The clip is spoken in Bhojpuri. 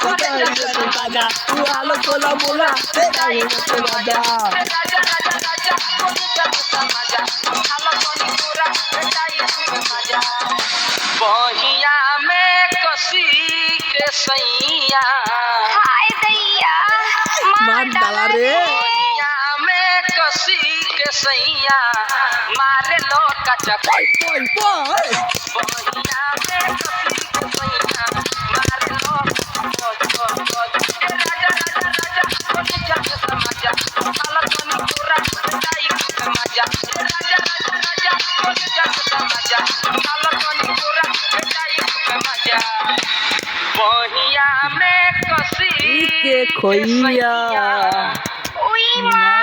राजा तू आलो कोला बोला तेरा ये राजा बहिया में कसी के सैया हाय दैया मार डाला रे बहिया में कसी के सैया मारे लो कचा पोई पोई बहिया में कसी के सैया मारे लो बहिया में कसी के खोइया उई माँ